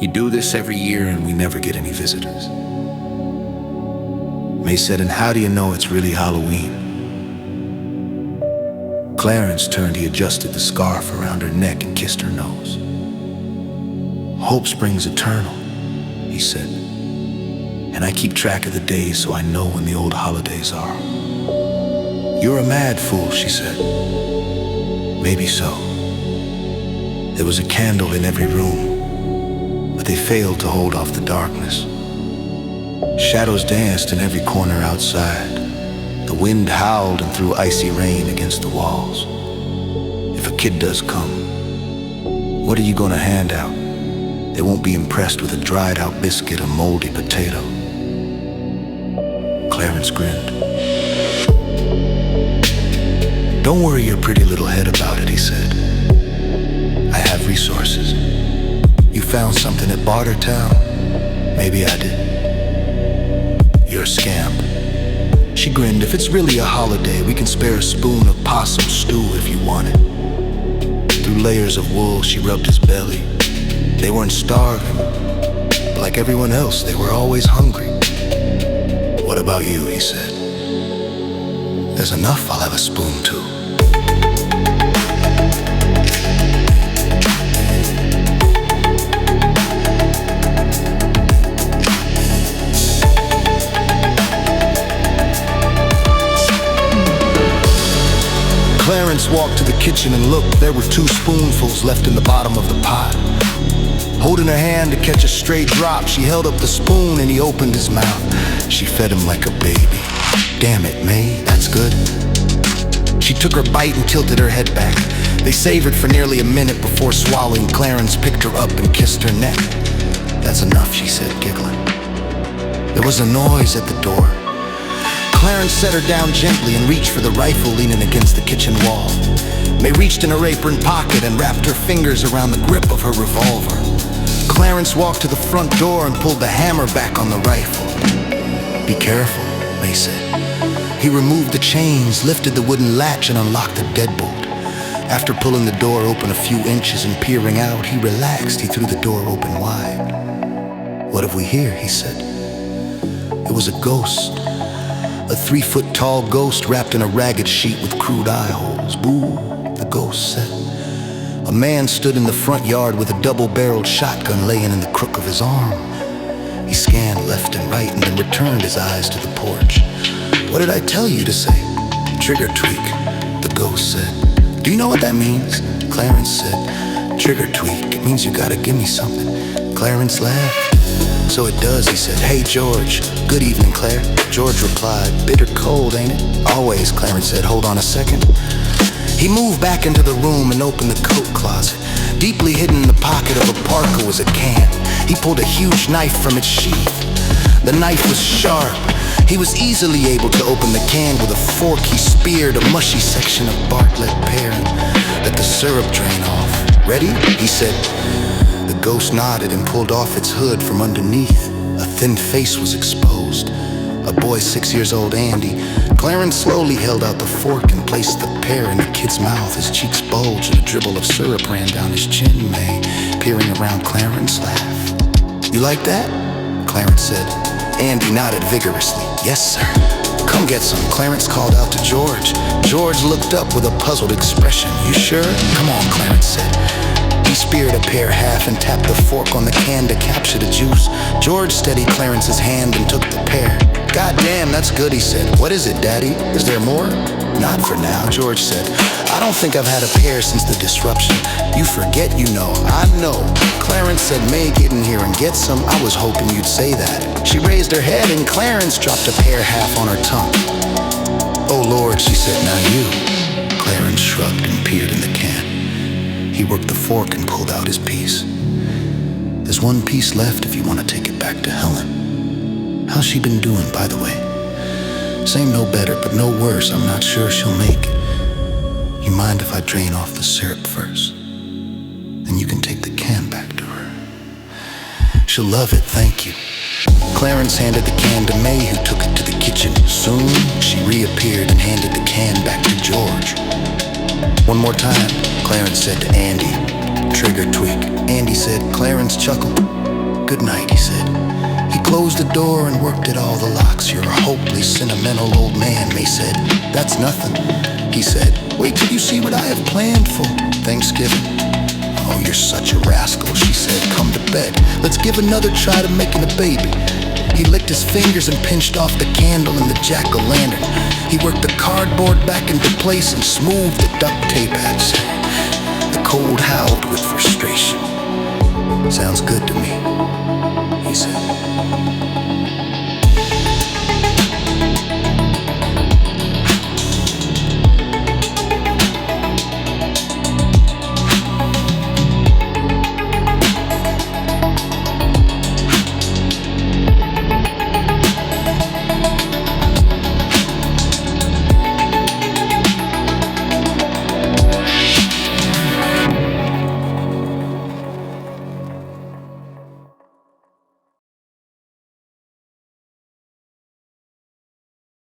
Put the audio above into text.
You do this every year and we never get any visitors. May said, and how do you know it's really Halloween? Clarence turned, he adjusted the scarf around her neck and kissed her nose. Hope springs eternal, he said, and I keep track of the days so I know when the old holidays are. You're a mad fool, she said. Maybe so. There was a candle in every room, but they failed to hold off the darkness. Shadows danced in every corner outside. The wind howled and threw icy rain against the walls. If a kid does come, what are you gonna hand out? They won't be impressed with a dried out biscuit or moldy potato. Clarence grinned. Don't worry your pretty little head about it, he said. I have resources. You found something at Bartertown? Maybe I did. You're a scamp. She grinned. If it's really a holiday, we can spare a spoon of possum stew if you want it. Through layers of wool, she rubbed his belly. They weren't starving, but like everyone else, they were always hungry. What about you, he said. There's enough, I'll have a spoon too. Clarence walked to the kitchen and looked. There were 2 spoonfuls left in the bottom of the pot. Holding her hand to catch a stray drop, she held up the spoon and he opened his mouth. She fed him like a baby. Damn it, May, that's good. She took her bite and tilted her head back. They savored for nearly a minute before swallowing. Clarence picked her up and kissed her neck. That's enough, she said, giggling. There was a noise at the door. Clarence set her down gently and reached for the rifle leaning against the kitchen wall. May reached in her apron pocket and wrapped her fingers around the grip of her revolver. Clarence walked to the front door and pulled the hammer back on the rifle. Be careful, May said. He removed the chains, lifted the wooden latch and unlocked the deadbolt. After pulling the door open a few inches and peering out, he relaxed. He threw the door open wide. What have we here, he said. It was a ghost. A 3-foot-tall ghost wrapped in a ragged sheet with crude eye holes. Boo, the ghost said. A man stood in the front yard with a double-barreled shotgun laying in the crook of his arm. He scanned left and right and then returned his eyes to the porch. What did I tell you to say? Trigger tweak, the ghost said. Do you know what that means? Clarence said. Trigger tweak, it means you gotta give me something. Clarence laughed. So it does, he said. Hey, George. Good evening, Claire. George replied. Bitter cold, ain't it? Always, Clarence said. Hold on a second. He moved back into the room and opened the coat closet. Deeply hidden in the pocket of a parka was a can. He pulled a huge knife from its sheath. The knife was sharp. He was easily able to open the can with a fork. He speared a mushy section of Bartlett pear and let the syrup drain off. Ready? He said. The ghost nodded and pulled off its hood from underneath. A thin face was exposed. A boy 6 years old, Andy. Clarence slowly held out the fork and placed the pear in the kid's mouth. His cheeks bulged and a dribble of syrup ran down his chin. May, peering around, Clarence laughed. You like that? Clarence said. Andy nodded vigorously. Yes, sir. Come get some, Clarence called out to George. George looked up with a puzzled expression. You sure? Come on, Clarence said. He speared a pear half and tapped the fork on the can to capture the juice. George steadied Clarence's hand and took the pear. God damn, that's good, he said. What is it, Daddy? Is there more? Not for now, George said. I don't think I've had a pear since the disruption. You forget, you know. I know. Clarence said, May, get in here and get some. I was hoping you'd say that. She raised her head and Clarence dropped a pear half on her tongue. Oh, Lord, she said, now you. Clarence shrugged and peered in the can. He worked the fork and pulled out his piece. There's one piece left if you want to take it back to Helen. How's she been doing, by the way? Same no better, but no worse. I'm not sure she'll make it. You mind if I drain off the syrup first? Then you can take the can back to her. She'll love it, thank you. Clarence handed the can to May, who took it to the kitchen. Soon, she reappeared and handed the can back to George. One more time, Clarence said to Andy. Trigger tweak. Andy said. Clarence chuckled. Good night, he said. He closed the door and worked at all the locks. You're a hopelessly sentimental old man, May said. That's nothing, he said. Wait till you see what I have planned for Thanksgiving. Oh, you're such a rascal, she said. Come to bed. Let's give another try to making a baby. He licked his fingers and pinched off the candle in the jack-o'-lantern. He worked the cardboard back into place and smoothed the duct tape outside. The cold howled with frustration. Sounds good to me, he said.